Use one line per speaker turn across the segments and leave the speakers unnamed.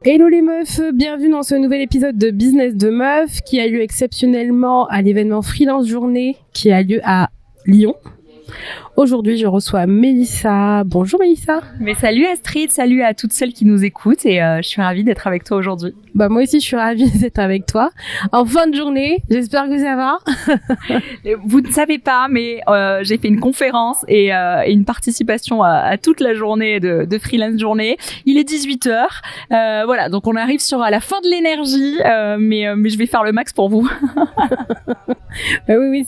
Hello les meufs, bienvenue dans ce nouvel épisode de Business de Meufs qui a lieu exceptionnellement à l'événement Freelance Journée qui a lieu à Lyon. Aujourd'hui, je reçois Mélissa. Bonjour Mélissa.
Mais salut Astrid, salut à toutes celles qui nous écoutent et je suis ravie d'être avec toi aujourd'hui.
Bah moi aussi, je suis ravie d'être avec toi. En fin de journée, j'espère que ça va.
Vous ne savez pas, mais j'ai fait une conférence et une participation à toute la journée de Freelance Journée. Il est 18h. Voilà, donc on arrive à la fin de l'énergie, mais je vais faire le max pour vous.
Oui,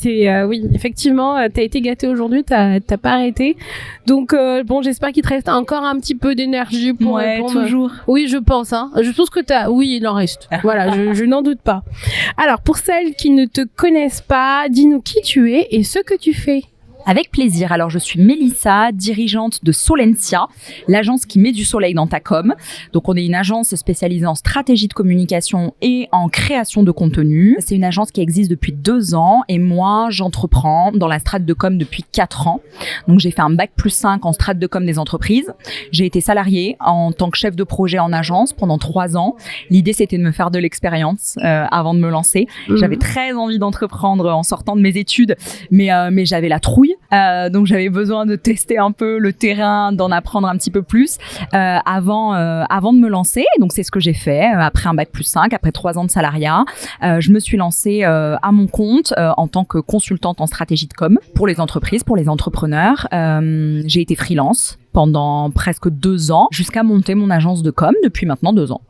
oui, effectivement, t'as été gâtée aujourd'hui, t'as pas arrêté. Donc bon, j'espère qu'il te reste encore un petit peu d'énergie pour répondre.
Toujours.
Oui, je pense. Je pense que oui, il en reste. Voilà, je n'en doute pas. Alors, pour celles qui ne te connaissent pas, dis-nous qui tu es et ce que tu fais.
Avec plaisir. Alors, je suis Mélissa, dirigeante de Solentia, l'agence qui met du soleil dans ta com. Donc, on est une agence spécialisée en stratégie de communication et en création de contenu. C'est une agence qui existe depuis 2 ans et moi, j'entreprends dans la strate de com depuis 4 ans. Donc, j'ai fait un bac+5 en strate de com des entreprises. J'ai été salariée en tant que chef de projet en agence pendant 3 ans. L'idée, c'était de me faire de l'expérience avant de me lancer. J'avais très envie d'entreprendre en sortant de mes études, mais j'avais la trouille. Donc j'avais besoin de tester un peu le terrain, d'en apprendre un petit peu plus avant de me lancer. Donc c'est ce que j'ai fait après un bac+5, après 3 ans de salariat. Je me suis lancée à mon compte en tant que consultante en stratégie de com pour les entreprises, pour les entrepreneurs. J'ai été freelance pendant presque 2 ans jusqu'à monter mon agence de com depuis maintenant 2 ans.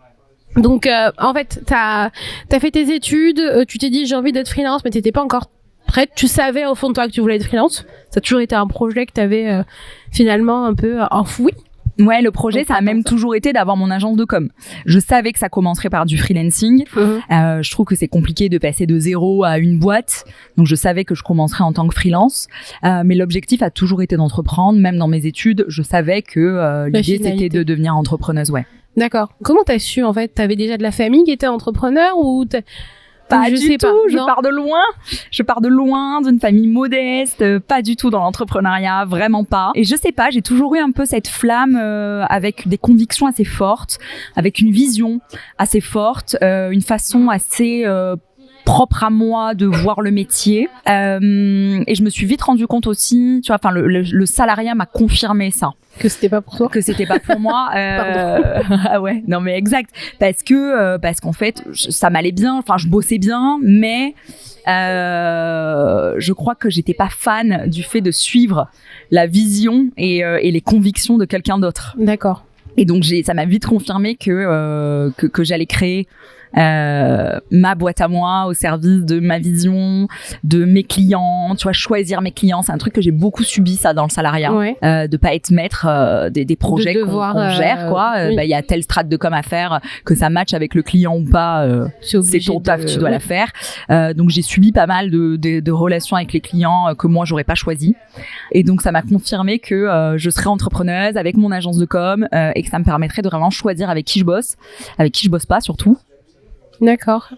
Donc en fait, t'as fait tes études, tu t'es dit j'ai envie d'être freelance, mais t'étais pas encore prête. Tu savais au fond de toi que tu voulais être freelance. Ça a toujours été un projet que t'avais finalement un peu enfoui.
Ouais, le projet, ça a même toujours été d'avoir mon agence de com. Je savais que ça commencerait par du freelancing. Je trouve que c'est compliqué de passer de 0 à une boîte. Donc, je savais que je commencerais en tant que freelance. Mais l'objectif a toujours été d'entreprendre. Même dans mes études, je savais que l'idée, c'était de devenir entrepreneuse, ouais.
D'accord. Comment t'as su, en fait? T'avais déjà de la famille qui était entrepreneur ou
Pas du tout, je pars de loin. Je pars de loin, d'une famille modeste, pas du tout dans l'entrepreneuriat, vraiment pas. Et je sais pas, j'ai toujours eu un peu cette flamme avec des convictions assez fortes, avec une vision assez forte, une façon assez propre à moi de voir le métier. Et je me suis vite rendu compte aussi, tu vois, enfin le salariat m'a confirmé ça.
Que c'était pas pour toi.
Que c'était pas pour moi. Ah ouais, non mais exact. Parce qu'en fait, ça m'allait bien. Enfin, je bossais bien, mais je crois que j'étais pas fan du fait de suivre la vision et les convictions de quelqu'un d'autre.
D'accord.
Et donc ça m'a vite confirmé que j'allais créer ma boîte à moi au service de ma vision, de mes clients, tu vois, choisir mes clients, c'est un truc que j'ai beaucoup subi ça dans le salariat, de pas être maître des projets qu'on gère quoi. Il y a telle strate de com à faire, que ça matche avec le client ou pas, c'est ton taf, tu dois la faire. Donc j'ai subi pas mal de relations avec les clients que moi j'aurais pas choisi, et donc ça m'a confirmé que je serais entrepreneuse avec mon agence de com et que ça me permettrait de vraiment choisir avec qui je bosse pas surtout.
D'accord.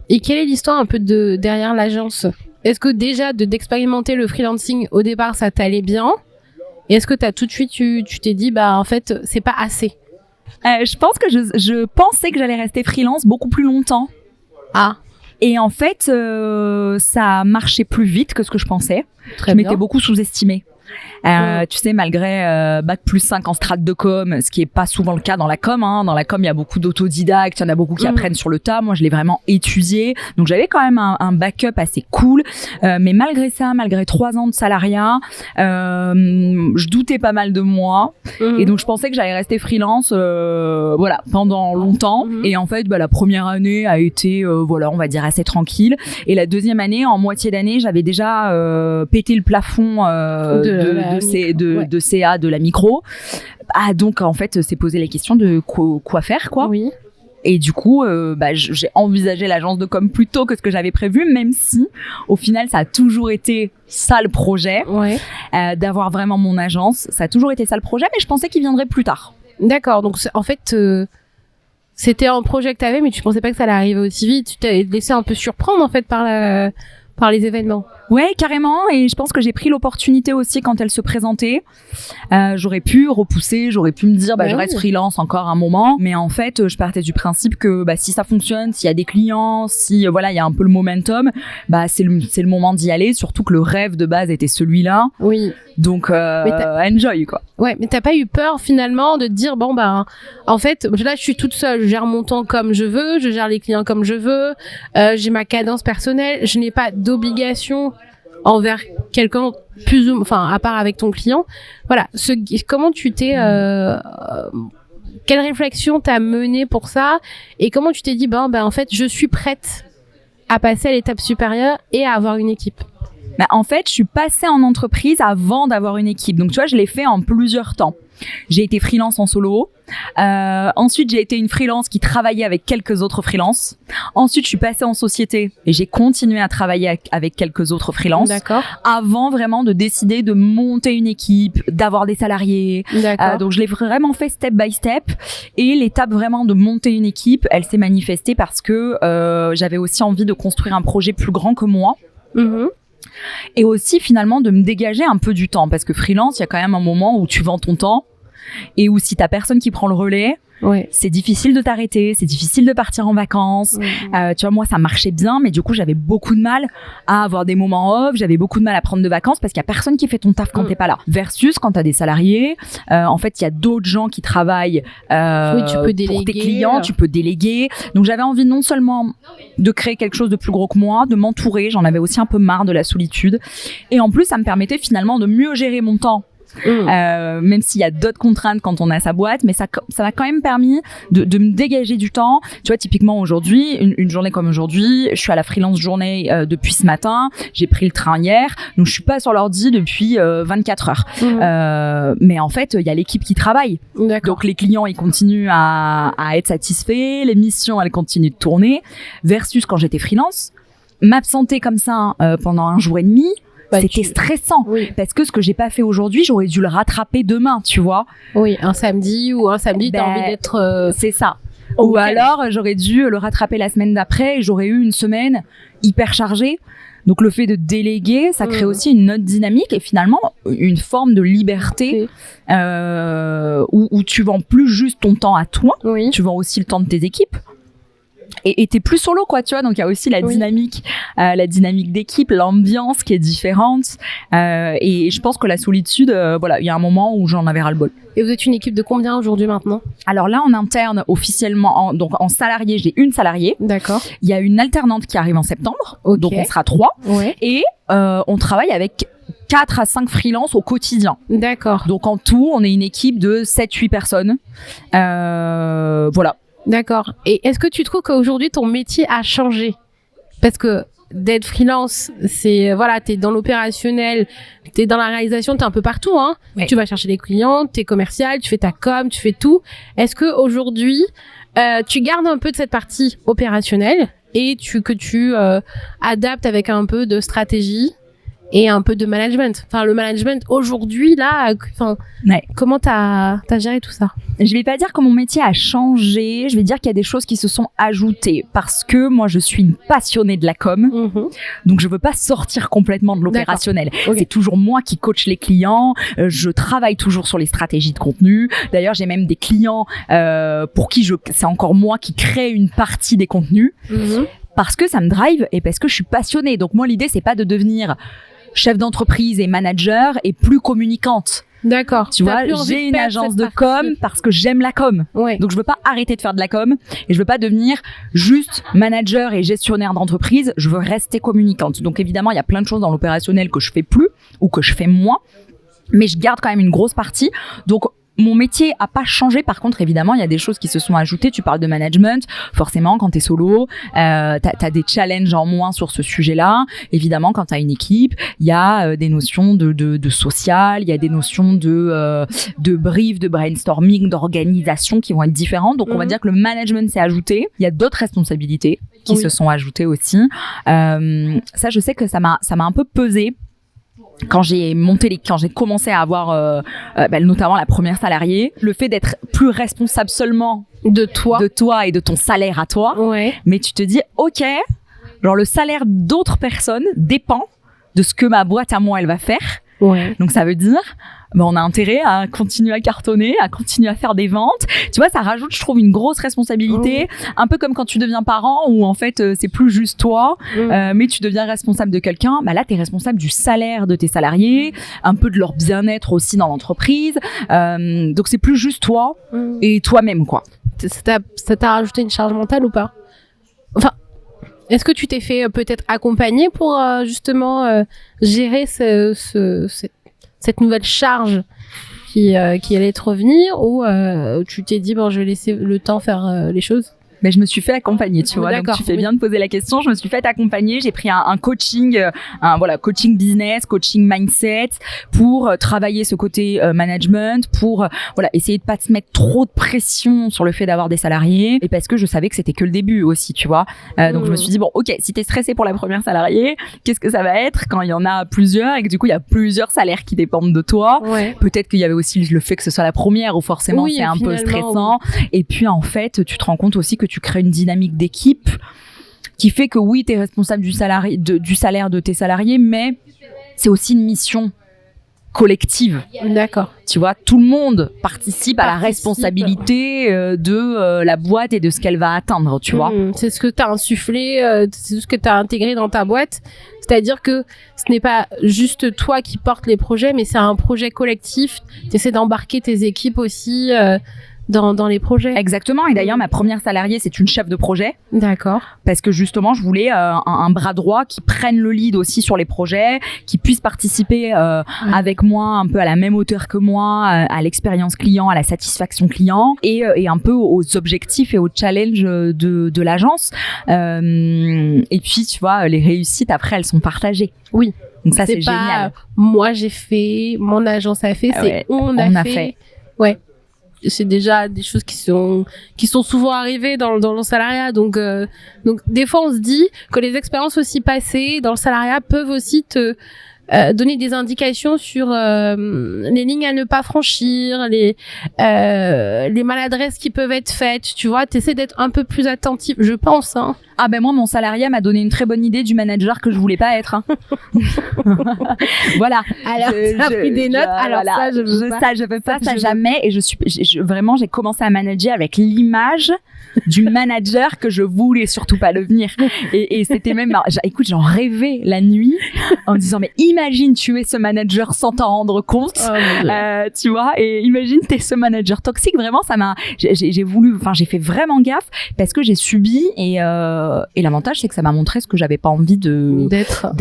Et quelle est l'histoire un peu derrière l'agence? Est-ce que déjà d'expérimenter le freelancing au départ ça t'allait bien? Et est-ce que t'as tout de suite tu t'es dit en fait c'est pas assez?
Je pense que je pensais que j'allais rester freelance beaucoup plus longtemps.
Ah.
Et en fait ça marchait plus vite que ce que je pensais.
Très
je
bien.
m'étais beaucoup sous-estimée. Tu sais, malgré bac+5 en strate de com, ce qui est pas souvent le cas dans la com, hein. Dans la com, il y a beaucoup d'autodidactes, il y en a beaucoup qui apprennent sur le tas. Moi, je l'ai vraiment étudié. Donc, j'avais quand même un backup assez cool. Mais malgré ça, malgré 3 ans de salariat, je doutais pas mal de moi. Et donc, je pensais que j'allais rester freelance, voilà, pendant longtemps. Et en fait, la première année a été, voilà, on va dire assez tranquille. Et la deuxième année, en moitié d'année, j'avais déjà pété le plafond de CA de la micro. Donc en fait c'est posé les questions de quoi faire quoi.
Oui.
Et du coup j'ai envisagé l'agence de com plus tôt que ce que j'avais prévu, même si au final ça a toujours été ça le projet, d'avoir vraiment mon agence, ça a toujours été ça le projet, mais je pensais qu'il viendrait plus tard.
D'accord, donc en fait c'était un projet que t'avais, mais tu pensais pas que ça allait arriver aussi vite. Tu t'es laissé un peu surprendre en fait par les événements.
Ouais, carrément. Et je pense que j'ai pris l'opportunité aussi quand elle se présentait. J'aurais pu repousser, j'aurais pu me dire, je reste freelance encore un moment. Mais en fait, je partais du principe que si ça fonctionne, s'il y a des clients, si il y a un peu le momentum, c'est le moment d'y aller. Surtout que le rêve de base était celui-là.
Oui.
Donc, enjoy, quoi.
Ouais, mais t'as pas eu peur finalement de te dire en fait, là je suis toute seule, je gère mon temps comme je veux, je gère les clients comme je veux, j'ai ma cadence personnelle, je n'ai pas d'obligation envers quelqu'un à part avec ton client. Voilà, comment tu t'es quelle réflexion t'as menée pour ça et comment tu t'es dit en fait, je suis prête à passer à l'étape supérieure et à avoir une équipe.
En fait, je suis passée en entreprise avant d'avoir une équipe. Donc, tu vois, je l'ai fait en plusieurs temps. J'ai été freelance en solo. Ensuite, j'ai été une freelance qui travaillait avec quelques autres freelances. Ensuite, je suis passée en société et j'ai continué à travailler avec quelques autres freelances.
D'accord.
Avant vraiment de décider de monter une équipe, d'avoir des salariés.
D'accord.
Donc, je l'ai vraiment fait step by step. Et l'étape vraiment de monter une équipe, elle s'est manifestée parce que j'avais aussi envie de construire un projet plus grand que moi.
Mm-hmm.
Et aussi finalement de me dégager un peu du temps parce que freelance, il y a quand même un moment où tu vends ton temps et où si t'as personne qui prend le relais, c'est difficile de t'arrêter, c'est difficile de partir en vacances. Tu vois, moi ça marchait bien, mais du coup j'avais beaucoup de mal à avoir des moments off, j'avais beaucoup de mal à prendre de vacances parce qu'il y a personne qui fait ton taf quand t'es pas là. Versus quand t'as des salariés, en fait il y a d'autres gens qui travaillent
tu peux déléguer,
pour tes clients, tu peux déléguer. Donc j'avais envie non seulement de créer quelque chose de plus gros que moi, de m'entourer, j'en avais aussi un peu marre de la solitude, et en plus ça me permettait finalement de mieux gérer mon temps. Même s'il y a d'autres contraintes quand on a sa boîte, mais ça m'a quand même permis de me dégager du temps. Tu vois, typiquement aujourd'hui, une journée comme aujourd'hui, je suis à la freelance journée depuis ce matin, j'ai pris le train hier, donc je suis pas sur l'ordi depuis 24 heures. Mais en fait, il y a l'équipe qui travaille.
D'accord.
Donc les clients, ils continuent à être satisfaits, les missions, elles continuent de tourner. Versus quand j'étais freelance, m'absenter comme ça pendant un jour et demi, c'était stressant parce que ce que j'ai pas fait aujourd'hui, j'aurais dû le rattraper demain, tu vois.
Oui, un samedi t'as envie d'être
c'est ça. Ou alors j'aurais dû le rattraper la semaine d'après et j'aurais eu une semaine hyper chargée. Donc le fait de déléguer, ça crée aussi une autre dynamique et finalement une forme de liberté où tu vends plus juste ton temps à toi, tu vends aussi le temps de tes équipes. Et t'es plus solo, quoi, tu vois. Donc il y a aussi la dynamique d'équipe, l'ambiance qui est différente. Et je pense que la solitude, il y a un moment où j'en avais ras-le-bol.
Et vous êtes une équipe de combien aujourd'hui maintenant ?
Alors là, en interne, officiellement, donc en salarié, j'ai une salariée.
D'accord.
Il y a une alternante qui arrive en septembre. Okay. Donc on sera 3. Ouais. Et on travaille avec 4 à 5 freelances au quotidien.
D'accord.
Donc en tout, on est une équipe de 7-8 personnes. Voilà.
D'accord. Et est-ce que tu trouves qu'aujourd'hui, ton métier a changé ? Parce que d'être freelance, c'est, t'es dans l'opérationnel, t'es dans la réalisation, t'es un peu partout, hein. Oui. Tu vas chercher des clients, t'es commercial, tu fais ta com, tu fais tout. Est-ce que aujourd'hui, tu gardes un peu de cette partie opérationnelle et que tu adaptes avec un peu de stratégie et un peu de management. Enfin, le management aujourd'hui, là, comment t'as géré tout ça ?
Je vais pas dire que mon métier a changé, je vais dire qu'il y a des choses qui se sont ajoutées parce que moi, je suis une passionnée de la com, donc je veux pas sortir complètement de l'opérationnel. Okay. C'est toujours moi qui coach les clients, je travaille toujours sur les stratégies de contenu. D'ailleurs, j'ai même des clients pour qui c'est encore moi qui crée une partie des contenus parce que ça me drive et parce que je suis passionnée. Donc moi, l'idée, c'est pas de devenir chef d'entreprise et manager et plus communicante.
D'accord.
Tu vois, j'ai une agence de com parce que j'aime la com. Ouais. Donc je veux pas arrêter de faire de la com et je veux pas devenir juste manager et gestionnaire d'entreprise, je veux rester communicante. Donc évidemment, il y a plein de choses dans l'opérationnel que je fais plus ou que je fais moins, mais je garde quand même une grosse partie. Donc mon métier a pas changé. Par contre, évidemment, il y a des choses qui se sont ajoutées. Tu parles de management. Forcément, quand t'es solo, t'as des challenges en moins sur ce sujet-là. Évidemment, quand t'as une équipe, il y a des notions de social, il y a des notions de brief, de brainstorming, d'organisation qui vont être différentes. Donc, on va dire que le management s'est ajouté. Il y a d'autres responsabilités qui se sont ajoutées aussi. Ça, je sais que ça m'a un peu pesé. Quand j'ai commencé à avoir notamment la première salariée, le fait d'être plus responsable seulement de toi et de ton salaire à toi, mais tu te dis ok, genre le salaire d'autres personnes dépend de ce que ma boîte à moi elle va faire.
Ouais.
Donc ça veut dire on a intérêt à continuer à cartonner, à continuer à faire des ventes. Tu vois, ça rajoute, je trouve, une grosse responsabilité. Un peu comme quand tu deviens parent, où en fait, c'est plus juste toi, mais tu deviens responsable de quelqu'un. Bah là, t'es responsable du salaire de tes salariés, un peu de leur bien-être aussi dans l'entreprise. Donc c'est plus juste toi et toi-même, quoi.
Ça t'a rajouté une charge mentale ou pas? Enfin, est-ce que tu t'es fait peut-être accompagner pour justement gérer cette nouvelle charge qui allait te revenir, ou tu t'es dit bon, je vais laisser le temps faire les choses?
Mais je me suis fait accompagner, tu vois. Donc tu fais bien de poser la question. Je me suis fait accompagner. J'ai pris un coaching, coaching business, coaching mindset pour travailler ce côté management, pour essayer de pas se mettre trop de pression sur le fait d'avoir des salariés, et parce que je savais que c'était que le début aussi, tu vois. Donc je me suis dit bon, ok, si t'es stressé pour la première salariée, qu'est-ce que ça va être quand il y en a plusieurs et que du coup il y a plusieurs salaires qui dépendent de toi. Peut-être qu'il y avait aussi le fait que ce soit la première, où forcément c'est un peu stressant. Et puis en fait, tu te rends compte aussi que tu crées une dynamique d'équipe qui fait que oui, tu es responsable du salaire de tes salariés, mais c'est aussi une mission collective.
D'accord.
Tu vois, tout le monde participe à la responsabilité de la boîte et de ce qu'elle va atteindre, tu vois.
C'est ce que tu as insufflé, c'est ce que tu as intégré dans ta boîte. C'est-à-dire que ce n'est pas juste toi qui portes les projets, mais c'est un projet collectif. Tu essaies d'embarquer tes équipes aussi dans les projets.
Exactement. Et d'ailleurs, ma première salariée, c'est une chef de projet.
D'accord.
Parce que justement, je voulais un bras droit qui prenne le lead aussi sur les projets, qui puisse participer avec moi un peu à la même hauteur que moi, à l'expérience client, à la satisfaction client, et un peu aux objectifs et aux challenges de l'agence. Et puis, tu vois, les réussites, après, elles sont partagées.
Oui.
Donc ça, c'est génial.
Moi, j'ai fait, mon agence a fait, c'est on a fait. Ouais. C'est déjà des choses qui sont souvent arrivées dans le salariat. Donc des fois, on se dit que les expériences aussi passées dans le salariat peuvent aussi te donner des indications sur les lignes à ne pas franchir, les maladresses qui peuvent être faites. Tu vois, t'essaies d'être un peu plus attentif, je pense. Hein.
Ah ben moi, mon salariat m'a donné une très bonne idée du manager que je voulais pas être. Hein. Voilà.
Alors, t'as pris des notes. Alors ça, je
veux pas ça jamais. Et vraiment, j'ai commencé à manager avec l'image du manager que je voulais surtout pas devenir. Et c'était même, écoute, j'en rêvais la nuit en me disant, mais imagine tu es ce manager sans t'en rendre compte, tu vois, et imagine t'es ce manager toxique. Vraiment, j'ai fait vraiment gaffe parce que j'ai subi, et l'avantage, c'est que ça m'a montré ce que j'avais pas envie d'être.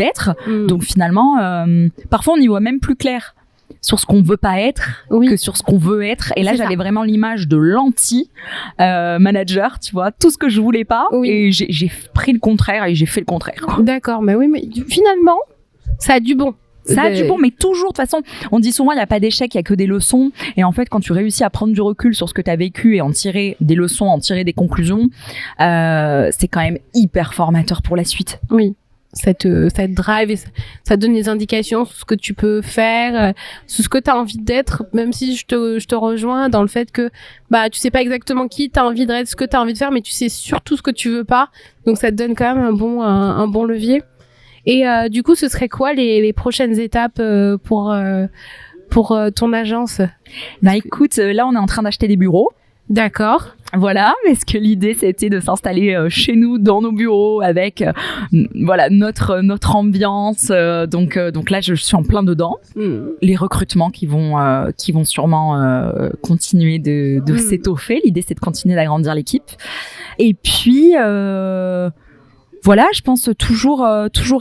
Donc finalement, parfois on y voit même plus clair sur ce qu'on veut pas être que sur ce qu'on veut être. Et là, j'avais vraiment l'image de l'anti-manager, tu vois, tout ce que je voulais pas. Et j'ai pris le contraire et j'ai fait le contraire, quoi.
D'accord, mais oui, mais finalement, ça a du bon.
Ça a du bon, mais toujours, de toute façon, on dit souvent, il n'y a pas d'échec, il n'y a que des leçons. Et en fait, quand tu réussis à prendre du recul sur ce que tu as vécu et en tirer des leçons, en tirer des conclusions, c'est quand même hyper formateur pour la suite.
Oui. Ça te drive et ça donne des indications sur ce que tu peux faire, sur ce que tu as envie d'être, même si je te rejoins dans le fait que tu sais pas exactement qui tu as envie d'être, ce que tu as envie de faire, mais tu sais surtout ce que tu veux pas. Donc ça te donne quand même un bon levier. Et du coup, ce serait quoi les prochaines étapes pour ton agence?
Écoute, là on est en train d'acheter des bureaux.
D'accord.
Voilà, parce que l'idée c'était de s'installer chez nous dans nos bureaux avec notre ambiance. Donc là je suis en plein dedans. Les recrutements qui vont sûrement continuer de s'étoffer. L'idée c'est de continuer d'agrandir l'équipe. Et puis voilà, je pense toujours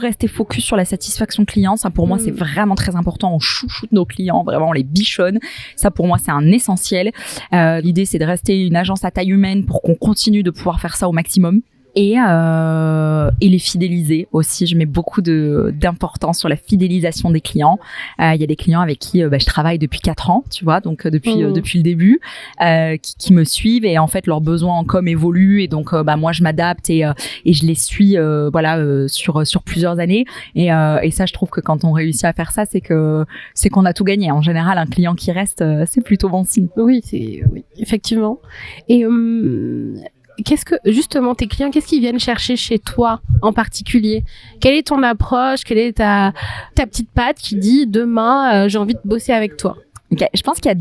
rester focus sur la satisfaction client. Ça, pour moi, c'est vraiment très important. On chouchoute nos clients, vraiment, on les bichonne. Ça, pour moi, c'est un essentiel. L'idée, c'est de rester une agence à taille humaine pour qu'on continue de pouvoir faire ça au maximum. Et les fidéliser aussi. Je mets beaucoup d'importance sur la fidélisation des clients. Il y a des clients avec qui je travaille depuis 4 ans, tu vois, donc depuis le début, qui me suivent, et en fait leurs besoins en com évoluent, et donc moi je m'adapte et je les suis sur plusieurs années, et ça, je trouve que quand on réussit à faire ça, c'est qu'on a tout gagné. En général, un client qui reste, c'est plutôt bon signe.
Oui, effectivement. Et qu'est-ce que, justement, tes clients, qu'est-ce qu'ils viennent chercher chez toi en particulier? Quelle est ton approche? Quelle est ta petite patte qui dit demain, j'ai envie de bosser avec toi?
Okay. Je pense qu'il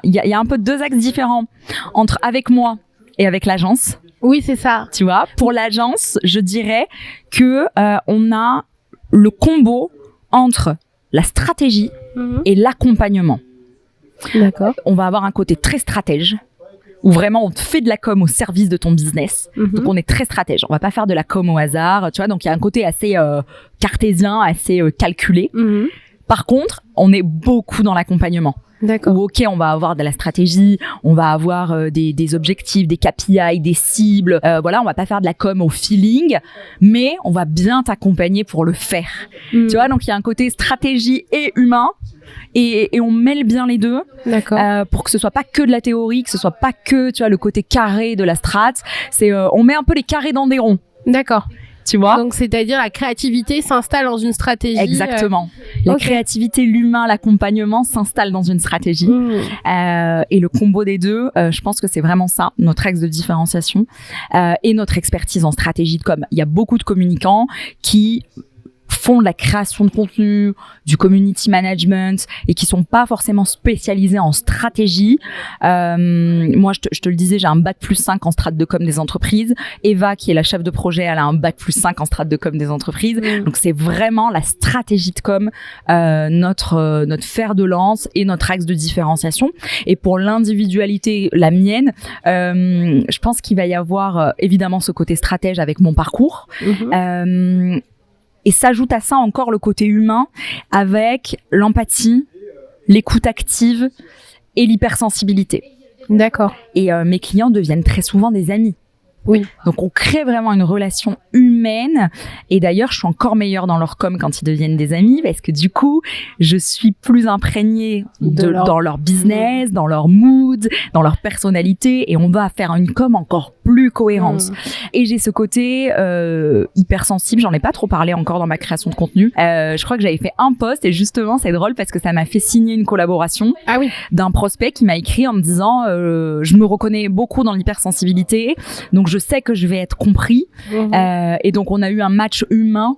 y a un peu deux axes différents entre avec moi et avec l'agence.
Oui, c'est ça.
Tu vois, pour l'agence, je dirais que on a le combo entre la stratégie et l'accompagnement.
D'accord.
On va avoir un côté très stratège où vraiment on te fait de la com au service de ton business. Donc on est très stratège. On va pas faire de la com au hasard, tu vois. Donc il y a un côté assez cartésien, assez calculé. Par contre, on est beaucoup dans l'accompagnement.
D'accord.
Où, ok, on va avoir de la stratégie, on va avoir des objectifs, des KPI, des cibles. Voilà, on va pas faire de la com au feeling, mais on va bien t'accompagner pour le faire. Tu vois, donc il y a un côté stratégie et humain. Et on mêle bien les deux.
D'accord.
Pour que ce soit pas que de la théorie, que ce soit pas que, tu vois, le côté carré de la strat. C'est, on met un peu les carrés dans des ronds.
D'accord.
Tu vois?
Donc, c'est-à-dire la créativité s'installe dans une stratégie.
Exactement. La créativité, l'humain, l'accompagnement s'installe dans une stratégie. Et le combo des deux, je pense que c'est vraiment ça, notre axe de différenciation et notre expertise en stratégie de com. Il y a beaucoup de communicants qui font de la création de contenu, du community management et qui sont pas forcément spécialisés en stratégie. Moi, je te le disais, j'ai un bac+5 en strat de com des entreprises. Eva, qui est la chef de projet, elle a un bac+5 en strat de com des entreprises. Donc, c'est vraiment la stratégie de com, notre fer de lance et notre axe de différenciation. Et pour l'individualité, la mienne, je pense qu'il va y avoir évidemment ce côté stratège avec mon parcours. Et s'ajoute à ça encore le côté humain avec l'empathie, l'écoute active et l'hypersensibilité.
D'accord.
Et mes clients deviennent très souvent des amis.
Oui.
Donc, on crée vraiment une relation humaine. Et d'ailleurs, je suis encore meilleure dans leur com quand ils deviennent des amis parce que du coup, je suis plus imprégnée dans leur business, dans leur mood, dans leur personnalité et on va faire une com encore plus cohérente. Et j'ai ce côté hypersensible. J'en ai pas trop parlé encore dans ma création de contenu. Je crois que j'avais fait un post et justement, c'est drôle parce que ça m'a fait signer une collaboration d'un prospect qui m'a écrit en me disant je me reconnais beaucoup dans l'hypersensibilité. Donc, je sais que je vais être compris. Et donc, on a eu un match humain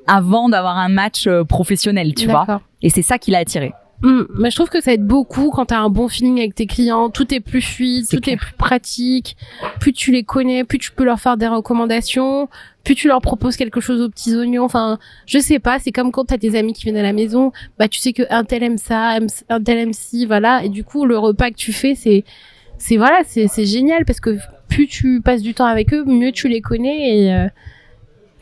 avant d'avoir un match professionnel, tu vois. Et c'est ça qui l'a attiré.
Mais je trouve que ça aide beaucoup quand tu as un bon feeling avec tes clients. Tout est plus fluide, tout est plus pratique. Plus tu les connais, plus tu peux leur faire des recommandations, plus tu leur proposes quelque chose aux petits oignons. Enfin, je sais pas, c'est comme quand tu as tes amis qui viennent à la maison. Bah, tu sais qu'un tel aime ça, un tel aime ci, voilà. Et du coup, le repas que tu fais, c'est génial parce que plus tu passes du temps avec eux, mieux tu les connais et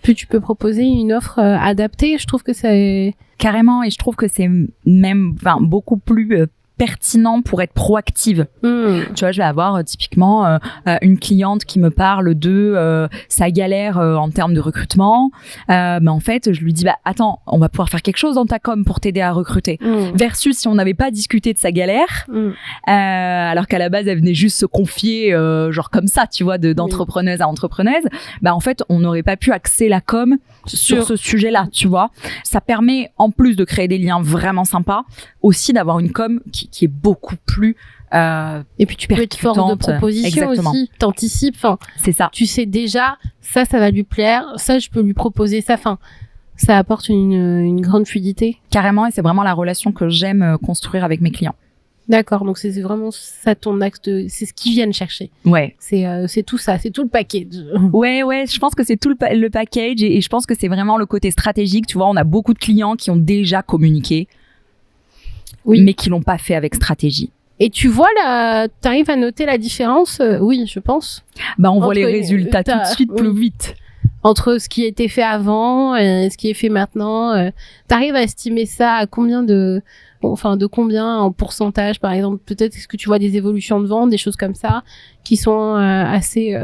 plus tu peux proposer une offre adaptée. Je trouve que c'est
carrément, et je trouve que c'est même beaucoup plus pertinent pour être proactive. Tu vois, je vais avoir typiquement une cliente qui me parle de sa galère en termes de recrutement. Mais en fait, je lui dis attends, on va pouvoir faire quelque chose dans ta com pour t'aider à recruter. Versus si on n'avait pas discuté de sa galère, alors qu'à la base elle venait juste se confier genre comme ça, tu vois, d'entrepreneuse à entrepreneuse. En fait, on n'aurait pas pu axer la com sur ce sujet-là, tu vois. Ça permet en plus de créer des liens vraiment sympas, aussi d'avoir une com qui est beaucoup plus
et puis tu peux être force de proposition aussi, t'anticipes, enfin
c'est ça,
tu sais déjà ça va lui plaire, ça je peux lui proposer ça, enfin ça apporte une grande fluidité
carrément. Et c'est vraiment la relation que j'aime construire avec mes clients.
D'accord, donc c'est vraiment ça ton axe c'est ce qu'ils viennent chercher.
Ouais.
C'est tout ça, c'est tout le package.
Ouais, je pense que c'est tout le package et je pense que c'est vraiment le côté stratégique. Tu vois, on a beaucoup de clients qui ont déjà communiqué, mais qui l'ont pas fait avec stratégie.
Et tu vois t'arrives à noter la différence? Oui, je pense.
On voit les résultats tout de suite plus vite.
Entre ce qui a été fait avant et ce qui est fait maintenant. T'arrives à estimer ça à combien de combien en pourcentage, par exemple? Peut-être est-ce que tu vois des évolutions de vente, des choses comme ça, qui sont assez...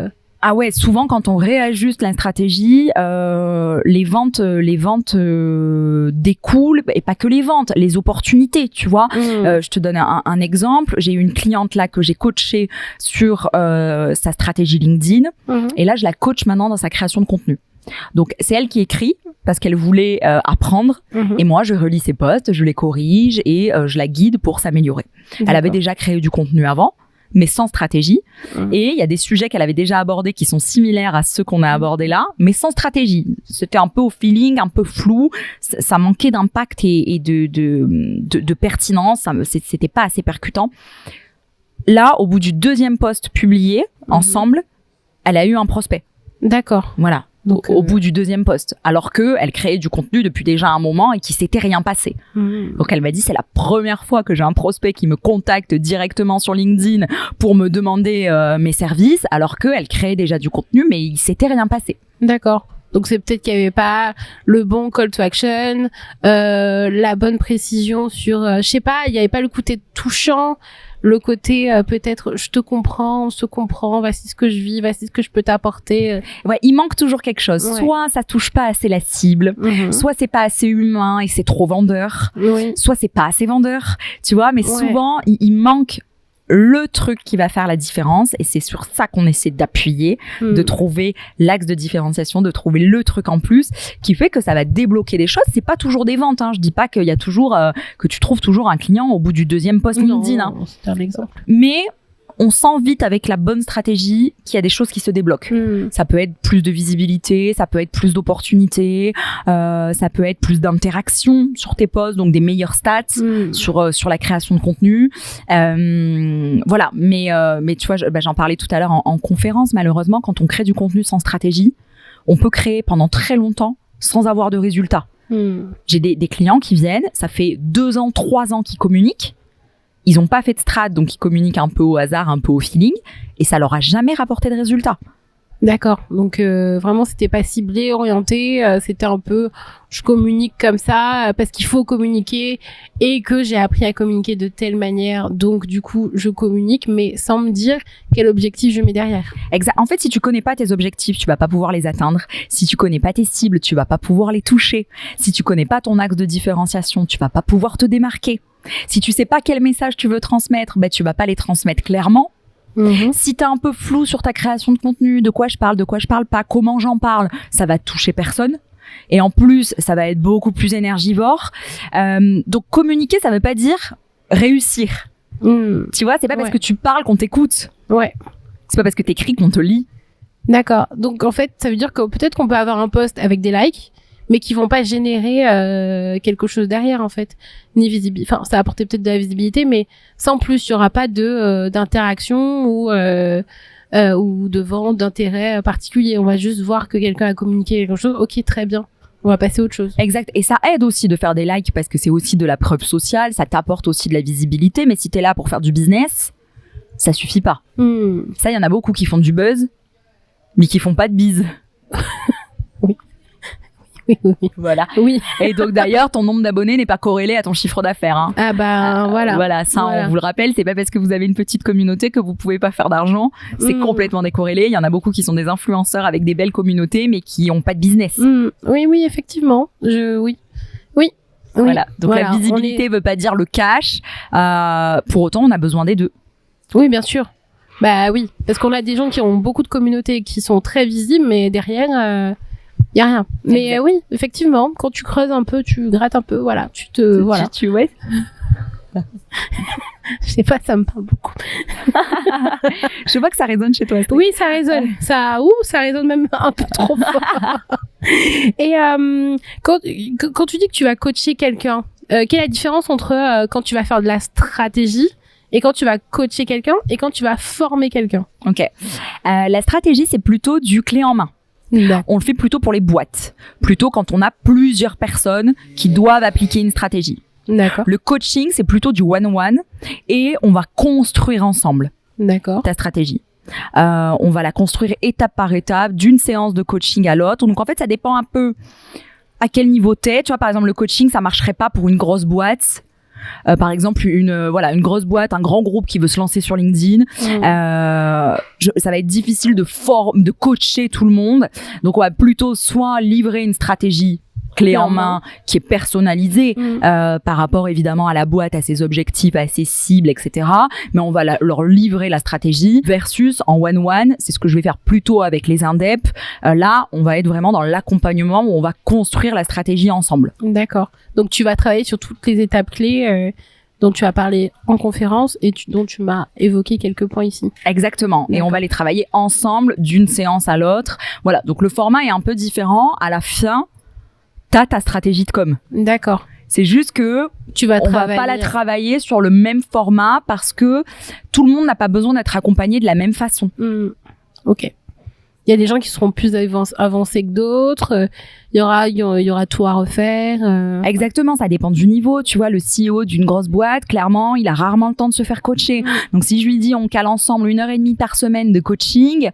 Ah ouais, souvent quand on réajuste la stratégie, les ventes découlent, et pas que les ventes, les opportunités, tu vois. Je te donne un exemple. J'ai eu une cliente là que j'ai coachée sur sa stratégie LinkedIn, et là je la coach maintenant dans sa création de contenu. Donc c'est elle qui écrit parce qu'elle voulait apprendre, et moi je relis ses posts, je les corrige et je la guide pour s'améliorer. Elle avait déjà créé du contenu avant, mais sans stratégie. Et il y a des sujets qu'elle avait déjà abordés qui sont similaires à ceux qu'on a abordés là, mais sans stratégie. C'était un peu au feeling, un peu flou. Ça manquait d'impact et de pertinence. C'était pas assez percutant. Là, au bout du 2e post publié, ensemble, elle a eu un prospect.
D'accord.
Voilà. Donc, au bout du 2e post, alors que elle créait du contenu depuis déjà un moment et qu'il s'était rien passé. Donc elle m'a dit c'est la première fois que j'ai un prospect qui me contacte directement sur LinkedIn pour me demander mes services, alors que elle créait déjà du contenu mais il s'était rien passé.
D'accord. Donc c'est peut-être qu'il n'y avait pas le bon call to action, la bonne précision sur, je sais pas, il n'y avait pas le côté touchant. Le côté peut-être je te comprends, on se comprend, voici ce que je vis, voici ce que je peux t'apporter.
Ouais, il manque toujours quelque chose. Ouais. Soit ça touche pas assez la cible, soit c'est pas assez humain et c'est trop vendeur, soit c'est pas assez vendeur, tu vois. Mais souvent il manque le truc qui va faire la différence et c'est sur ça qu'on essaie d'appuyer, de trouver l'axe de différenciation, de trouver le truc en plus qui fait que ça va débloquer des choses. C'est pas toujours des ventes, hein. Je dis pas qu'il y a toujours que tu trouves toujours un client au bout du 2e post LinkedIn, hein.
C'est un exemple.
Mais on sent vite avec la bonne stratégie qu'il y a des choses qui se débloquent. Ça peut être plus de visibilité, ça peut être plus d'opportunités, ça peut être plus d'interaction sur tes posts, donc des meilleurs stats sur la création de contenu. Voilà, mais tu vois, j'en parlais tout à l'heure en conférence. Malheureusement, quand on crée du contenu sans stratégie, on peut créer pendant très longtemps sans avoir de résultats. J'ai des clients qui viennent, ça fait 2 ans, 3 ans qu'ils communiquent. Ils n'ont pas fait de strat, donc ils communiquent un peu au hasard, un peu au feeling, et ça leur a jamais rapporté de résultats.
D'accord. Donc vraiment, c'était pas ciblé, orienté. C'était un peu, je communique comme ça parce qu'il faut communiquer et que j'ai appris à communiquer de telle manière. Donc du coup, je communique, mais sans me dire quel objectif je mets derrière.
Exact. En fait, si tu connais pas tes objectifs, tu vas pas pouvoir les atteindre. Si tu connais pas tes cibles, tu vas pas pouvoir les toucher. Si tu connais pas ton axe de différenciation, tu vas pas pouvoir te démarquer. Si tu sais pas quel message tu veux transmettre, tu vas pas les transmettre clairement. Si t'es un peu flou sur ta création de contenu, de quoi je parle pas, comment j'en parle, ça va toucher personne. Et en plus, ça va être beaucoup plus énergivore. Donc communiquer, ça veut pas dire réussir. Tu vois, c'est pas parce que tu parles qu'on t'écoute.
Ouais.
C'est pas parce que t'écris qu'on te lit.
D'accord. Donc en fait, ça veut dire que peut-être qu'on peut avoir un post avec des likes, mais qui vont pas générer quelque chose derrière en fait, ni visibilité. Enfin, ça va apporter peut-être de la visibilité, mais sans plus, il y aura pas de d'interaction ou de vente d'intérêt particulier. On va juste voir que quelqu'un a communiqué quelque chose. Ok, très bien. On va passer à autre chose.
Exact. Et ça aide aussi de faire des likes parce que c'est aussi de la preuve sociale. Ça t'apporte aussi de la visibilité. Mais si t'es là pour faire du business, ça suffit pas. Ça, il y en a beaucoup qui font du buzz, mais qui font pas de bise.
Oui. Oui.
Voilà.
Oui.
Et donc d'ailleurs, ton nombre d'abonnés n'est pas corrélé à ton chiffre d'affaires. Hein.
Ah bah voilà.
Voilà, ça on vous le rappelle, c'est pas parce que vous avez une petite communauté que vous pouvez pas faire d'argent. C'est complètement décorrélé. Il y en a beaucoup qui sont des influenceurs avec des belles communautés, mais qui ont pas de business.
Oui, effectivement. Oui.
Voilà. Donc la visibilité veut pas dire le cash. Pour autant, on a besoin des deux.
Oui, bien sûr. Bah oui, parce qu'on a des gens qui ont beaucoup de communautés qui sont très visibles, mais derrière. Il y a rien. Mais
exact.
Oui, effectivement, quand tu creuses un peu, tu grattes un peu, voilà, voilà.
Ouais.
Je sais pas, ça me parle beaucoup.
Je vois que ça résonne chez toi.
Oui, ça résonne. Ça résonne même un peu trop fort. Et quand tu dis que tu vas coacher quelqu'un, quelle est la différence entre quand tu vas faire de la stratégie et quand tu vas coacher quelqu'un et quand tu vas former quelqu'un?
Ok. La stratégie, c'est plutôt du clé en main. On le fait plutôt pour les boîtes, plutôt quand on a plusieurs personnes qui doivent appliquer une stratégie.
D'accord.
Le coaching, c'est plutôt du one-on-one et on va construire ensemble ta stratégie. On va la construire étape par étape, d'une séance de coaching à l'autre. Donc en fait, ça dépend un peu à quel niveau t'es. Tu vois, par exemple, le coaching, ça marcherait pas pour une grosse boîte. Par exemple, une grosse boîte, un grand groupe qui veut se lancer sur LinkedIn. Ça va être difficile de coacher tout le monde. Donc, on va plutôt soit livrer une stratégie clé en main qui est personnalisée par rapport évidemment à la boîte, à ses objectifs, à ses cibles, etc. Mais on va leur livrer la stratégie versus en one-one, c'est ce que je vais faire plutôt avec les indeps. Là, on va être vraiment dans l'accompagnement où on va construire la stratégie ensemble.
D'accord. Donc tu vas travailler sur toutes les étapes clés dont tu as parlé en conférence et dont tu m'as évoqué quelques points ici.
Exactement.
D'accord.
Et on va les travailler ensemble d'une séance à l'autre. Voilà. Donc, le format est un peu différent. À la fin, t'as ta stratégie de com.
D'accord.
C'est juste que on va pas la travailler sur le même format parce que tout le monde n'a pas besoin d'être accompagné de la même façon.
Ok. Il y a des gens qui seront plus avancés que d'autres. Il y aura tout à refaire.
Exactement, ça dépend du niveau. Tu vois, le CEO d'une grosse boîte, clairement, il a rarement le temps de se faire coacher. Donc, si je lui dis on cale ensemble 1h30 par semaine de coaching,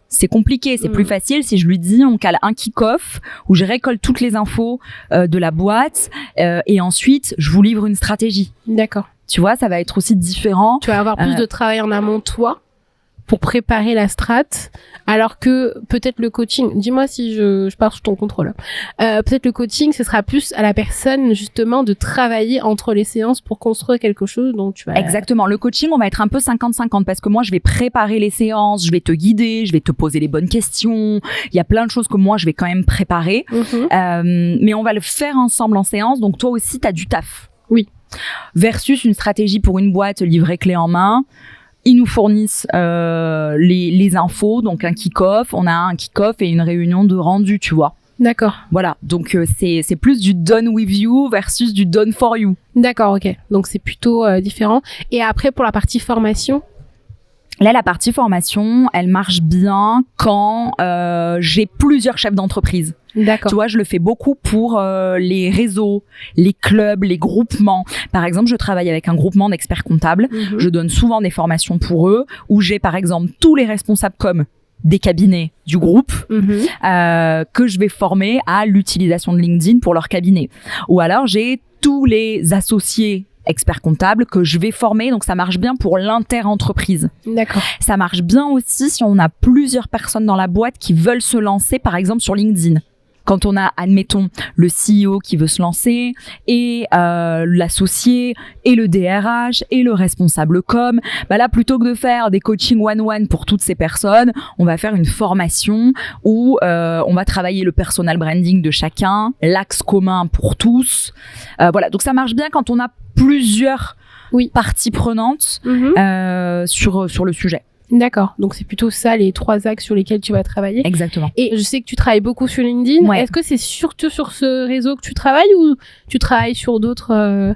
c'est compliqué. C'est plus facile si je lui dis on cale un kick-off où je récolte toutes les infos de la boîte et ensuite je vous livre une stratégie.
D'accord.
Tu vois, ça va être aussi différent.
Tu vas avoir plus de travail en amont, toi, pour préparer la strat, alors que peut-être le coaching, dis-moi si je pars sous ton contrôle, peut-être le coaching, ce sera plus à la personne justement de travailler entre les séances pour construire quelque chose dont tu vas...
Exactement, le coaching, on va être un peu 50-50 parce que moi, je vais préparer les séances, je vais te guider, je vais te poser les bonnes questions, il y a plein de choses que moi, je vais quand même préparer, mais on va le faire ensemble en séance, donc toi aussi, tu as du taf.
Oui.
Versus une stratégie pour une boîte livrée clé en main. Ils nous fournissent les infos, donc un kick-off. On a un kick-off et une réunion de rendu, tu vois.
D'accord.
Voilà, donc c'est plus du done with you versus du done for you.
D'accord, ok. Donc c'est plutôt différent. Et après, pour la partie formation ?
Là, la partie formation, elle marche bien quand j'ai plusieurs chefs d'entreprise.
D'accord.
Tu vois, je le fais beaucoup pour les réseaux, les clubs, les groupements. Par exemple, je travaille avec un groupement d'experts comptables. Je donne souvent des formations pour eux où j'ai, par exemple, tous les responsables com des cabinets du groupe que je vais former à l'utilisation de LinkedIn pour leur cabinet. Ou alors, j'ai tous les associés experts comptables que je vais former, donc ça marche bien pour l'inter-entreprise.
D'accord.
Ça marche bien aussi si on a plusieurs personnes dans la boîte qui veulent se lancer, par exemple sur LinkedIn. Quand on a, admettons, le CEO qui veut se lancer et l'associé et le DRH et le responsable com, bah là, plutôt que de faire des coachings one-one pour toutes ces personnes, on va faire une formation où on va travailler le personal branding de chacun, l'axe commun pour tous. Voilà, donc ça marche bien quand on a plusieurs parties prenantes sur le sujet.
D'accord. Donc, c'est plutôt ça, les 3 axes sur lesquels tu vas travailler.
Exactement.
Et je sais que tu travailles beaucoup sur LinkedIn.
Ouais.
Est-ce que c'est surtout sur ce réseau que tu travailles ou tu travailles sur d'autres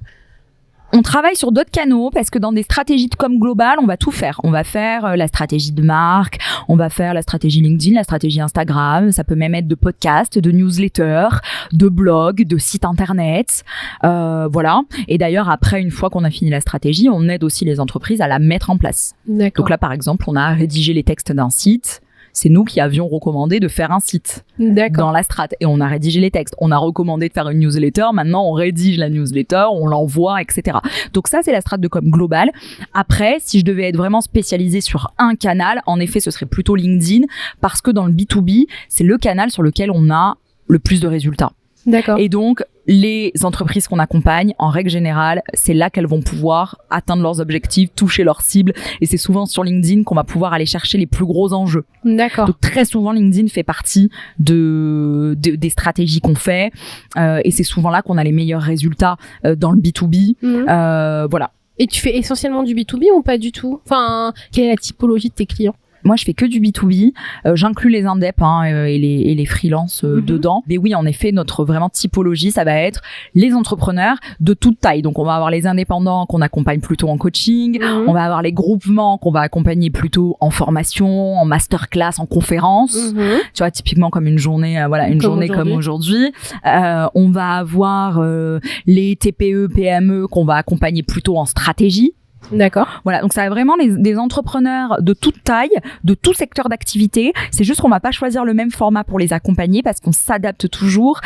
On travaille sur d'autres canaux parce que dans des stratégies de com globales, on va tout faire. On va faire la stratégie de marque, on va faire la stratégie LinkedIn, la stratégie Instagram. Ça peut même être de podcast, de newsletter, de blog, de site internet. Voilà. Et d'ailleurs, après, une fois qu'on a fini la stratégie, on aide aussi les entreprises à la mettre en place.
D'accord.
Donc là, par exemple, on a rédigé les textes d'un site. C'est nous qui avions recommandé de faire un site dans la strat et on a rédigé les textes. On a recommandé de faire une newsletter. Maintenant, on rédige la newsletter, on l'envoie, etc. Donc ça, c'est la strat de com globale. Après, si je devais être vraiment spécialisée sur un canal, en effet, ce serait plutôt LinkedIn parce que dans le B2B, c'est le canal sur lequel on a le plus de résultats.
D'accord.
Et donc, les entreprises qu'on accompagne, en règle générale, c'est là qu'elles vont pouvoir atteindre leurs objectifs, toucher leurs cibles. Et c'est souvent sur LinkedIn qu'on va pouvoir aller chercher les plus gros enjeux.
D'accord.
Donc, très souvent, LinkedIn fait partie des stratégies qu'on fait. Et c'est souvent là qu'on a les meilleurs résultats dans le B2B. Voilà.
Et tu fais essentiellement du B2B ou pas du tout ? Enfin, quelle est la typologie de tes clients ?
Moi, je fais que du B2B. J'inclus les indeps et les freelances dedans. Mais oui, en effet, notre vraiment typologie, ça va être les entrepreneurs de toute taille. Donc, on va avoir les indépendants qu'on accompagne plutôt en coaching. On va avoir les groupements qu'on va accompagner plutôt en formation, en masterclass, en conférence. Tu vois, typiquement comme une journée, comme aujourd'hui. On va avoir les TPE, PME qu'on va accompagner plutôt en stratégie.
D'accord.
Voilà, donc ça a vraiment des entrepreneurs de toute taille, de tout secteur d'activité. C'est juste qu'on va pas choisir le même format pour les accompagner parce qu'on s'adapte toujours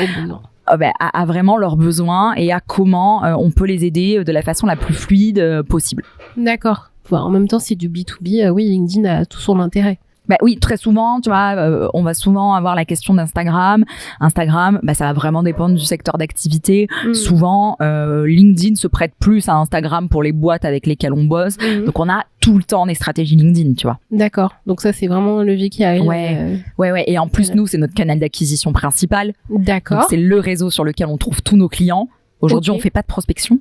à vraiment leurs besoins et à comment on peut les aider de la façon la plus fluide possible.
D'accord. Enfin, en même temps, c'est du B2B. Oui, LinkedIn a tout son intérêt.
Bah oui, très souvent, tu vois, on va souvent avoir la question d'Instagram. Instagram, ça va vraiment dépendre du secteur d'activité. Souvent, LinkedIn se prête plus à Instagram pour les boîtes avec lesquelles on bosse. Donc, on a tout le temps des stratégies LinkedIn, tu vois.
D'accord. Donc ça, c'est vraiment un levier qui arrive.
Ouais. Et en plus, nous, c'est notre canal d'acquisition principal.
D'accord.
Donc, c'est le réseau sur lequel on trouve tous nos clients. Aujourd'hui, on fait pas de prospection.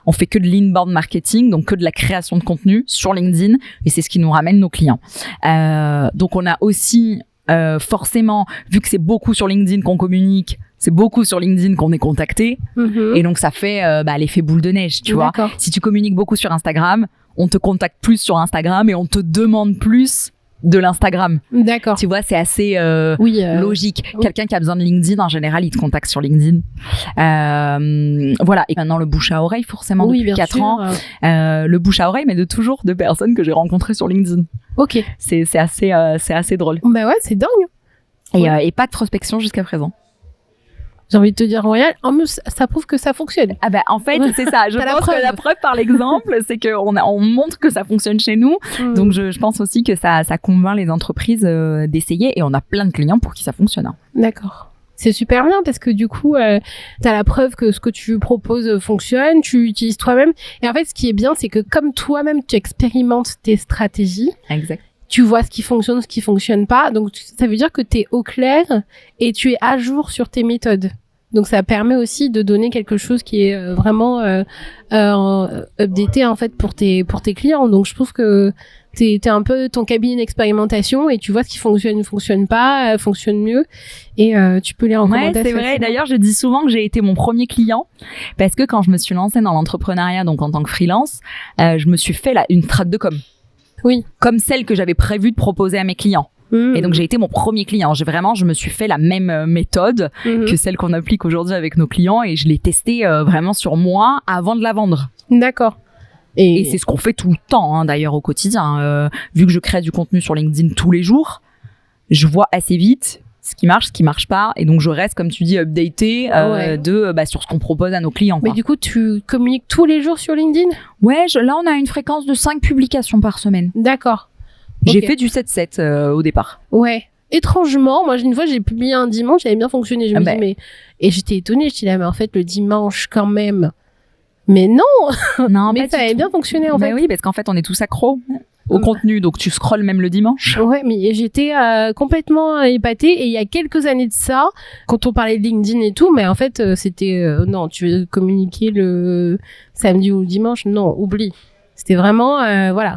On fait que de l'inbound marketing, donc que de la création de contenu sur LinkedIn, et c'est ce qui nous ramène nos clients. Donc on a aussi forcément, vu que c'est beaucoup sur LinkedIn qu'on communique, c'est beaucoup sur LinkedIn qu'on est contacté, et donc ça fait l'effet boule de neige, tu vois. Si tu communiques beaucoup sur Instagram, on te contacte plus sur Instagram et on te demande plus de l'Instagram.
D'accord.
Tu vois, c'est assez logique. Quelqu'un qui a besoin de LinkedIn, en général, il te contacte sur LinkedIn. Voilà. Et maintenant, le bouche à oreille, forcément, depuis 4 ans. Le bouche à oreille, mais de personnes que j'ai rencontrées sur LinkedIn.
Ok.
C'est assez drôle.
Bah ouais, c'est dingue.
Et pas de prospection jusqu'à présent.
J'ai envie de te dire, Royal, en plus, ça prouve que ça fonctionne.
Ah bah, en fait, c'est ça. Je pense que la preuve par l'exemple, c'est qu'on montre que ça fonctionne chez nous. Donc, je pense aussi que ça convainc les entreprises d'essayer. Et on a plein de clients pour qui ça fonctionne. Hein.
D'accord. C'est super bien parce que du coup, t'as la preuve que ce que tu proposes fonctionne, tu l'utilises toi-même. Et en fait, ce qui est bien, c'est que comme toi-même, tu expérimentes tes stratégies.
Exact.
Tu vois ce qui fonctionne, ce qui fonctionne pas. Donc, ça veut dire que t'es au clair et tu es à jour sur tes méthodes. Donc, ça permet aussi de donner quelque chose qui est vraiment updaté en fait pour tes clients. Donc, je trouve que t'es un peu ton cabinet d'expérimentation et tu vois ce qui fonctionne pas, fonctionne mieux et tu peux les recommander.
Ouais, c'est vrai. D'ailleurs, je dis souvent que j'ai été mon premier client parce que quand je me suis lancée dans l'entrepreneuriat, donc en tant que freelance, je me suis fait une strate de com.
Oui.
Comme celle que j'avais prévu de proposer à mes clients. Et donc, j'ai été mon premier client. Je me suis fait la même méthode que celle qu'on applique aujourd'hui avec nos clients et je l'ai testée vraiment sur moi avant de la vendre.
D'accord.
Et c'est ce qu'on fait tout le temps, hein, d'ailleurs, au quotidien. Vu que je crée du contenu sur LinkedIn tous les jours, je vois assez vite ce qui marche pas. Et donc, je reste, comme tu dis, updatée sur ce qu'on propose à nos clients.
Mais
quoi.
du coup, tu communiques tous les jours sur LinkedIn ?
Ouais, là, on a une fréquence de 5 publications par semaine.
D'accord.
J'ai fait du 7-7 au départ.
Ouais. Étrangement, moi, une fois, j'ai publié un dimanche, ça avait bien fonctionné. Je me dis, mais... Et j'étais étonnée, je dis là, mais en fait, le dimanche, quand même... Mais non,
non,
mais ça avait bien fonctionné en fait.
Oui, parce qu'en fait, on est tous accros au contenu, donc tu scrolles même le dimanche.
Ouais, mais j'étais complètement épatée. Et il y a quelques années de ça, quand on parlait de LinkedIn et tout, mais en fait, c'était non, tu veux communiquer le samedi ou le dimanche, non, oublie. C'était vraiment,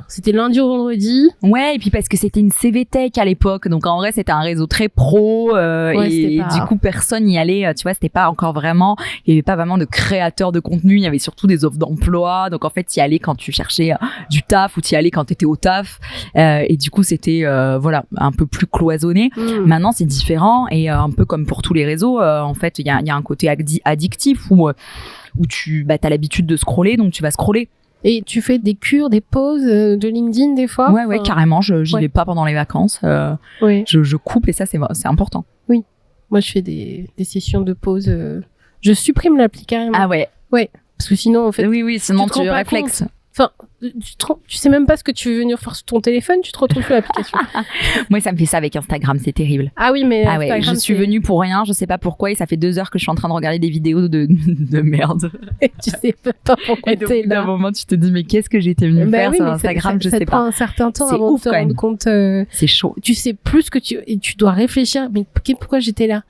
c'était lundi au vendredi.
Ouais, et puis parce que c'était une CVTech à l'époque, donc en vrai c'était un réseau très pro et du coup personne n'y allait, tu vois, c'était pas encore vraiment, il y avait pas vraiment de créateurs de contenu, il y avait surtout des offres d'emploi, donc en fait t'y allais quand tu cherchais du taf ou t'y allais quand t'étais au taf et du coup c'était un peu plus cloisonné. Maintenant c'est différent et un peu comme pour tous les réseaux, en fait il y a un côté addictif où tu t'as l'habitude de scroller, donc tu vas scroller.
Et tu fais des cures, des pauses de LinkedIn des fois ?
Ouais, carrément. J'y vais pas pendant les vacances. Je coupe et ça, c'est important.
Oui. Moi, je fais des sessions de pause. Je supprime l'appli carrément.
Ah ouais.
Ouais. Parce que sinon, en fait.
Oui, sinon tu réflexes.
Enfin, tu sais même pas ce que tu veux venir faire sur ton téléphone, tu te retrouves sur l'application.
Moi, ça me fait ça avec Instagram, c'est terrible.
Ah oui, mais Instagram,
je suis venue pour rien, je sais pas pourquoi, et ça fait 2 heures que je suis en train de regarder des vidéos de merde.
Et tu sais pas pourquoi t'es là.
À un moment, tu te dis, mais qu'est-ce que j'ai été venue faire sur Instagram, je sais pas.
Ça prend un certain temps avant de te rendre compte.
C'est chaud.
Tu sais plus que et tu dois réfléchir, mais pourquoi j'étais là?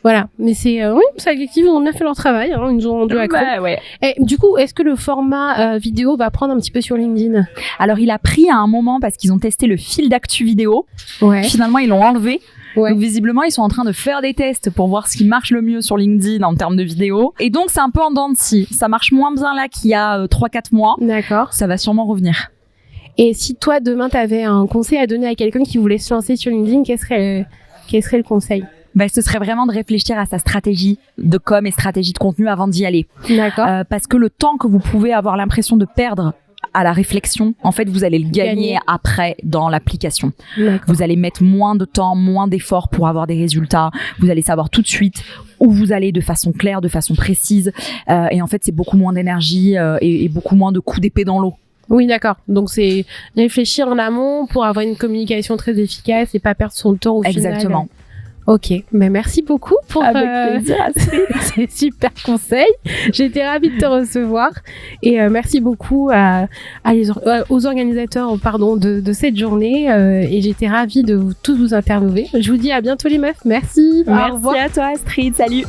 Voilà, mais c'est Addictive, on a fait leur travail, ils nous ont rendu accro.
Ouais.
Et du coup, est-ce que le format vidéo va prendre un petit peu sur LinkedIn ?
Alors, il a pris à un moment parce qu'ils ont testé le fil d'actu vidéo.
Ouais.
Finalement, ils l'ont enlevé.
Ouais.
Donc, visiblement, ils sont en train de faire des tests pour voir ce qui marche le mieux sur LinkedIn en termes de vidéo. Et donc, c'est un peu en dents de scie. Ça marche moins bien là qu'il y a 3-4 mois.
D'accord.
Ça va sûrement revenir.
Et si toi, demain, t'avais un conseil à donner à quelqu'un qui voulait se lancer sur LinkedIn, quel serait le conseil ?
Ce serait vraiment de réfléchir à sa stratégie de com et stratégie de contenu avant d'y aller.
D'accord.
Parce que le temps que vous pouvez avoir l'impression de perdre à la réflexion, en fait, vous allez le gagner après dans l'application.
D'accord.
Vous allez mettre moins de temps, moins d'efforts pour avoir des résultats. Vous allez savoir tout de suite où vous allez de façon claire, de façon précise. Et en fait, c'est beaucoup moins d'énergie et beaucoup moins de coups d'épée dans l'eau.
Oui, d'accord. Donc, c'est réfléchir en amont pour avoir une communication très efficace et pas perdre son temps au final.
Exactement.
Ok, mais merci beaucoup pour ces super conseils. J'étais ravie de te recevoir et merci beaucoup aux organisateurs de cette journée et j'étais ravie de tous vous interviewer. Je vous dis à bientôt les meufs. Merci.
Merci à toi Astrid. Salut.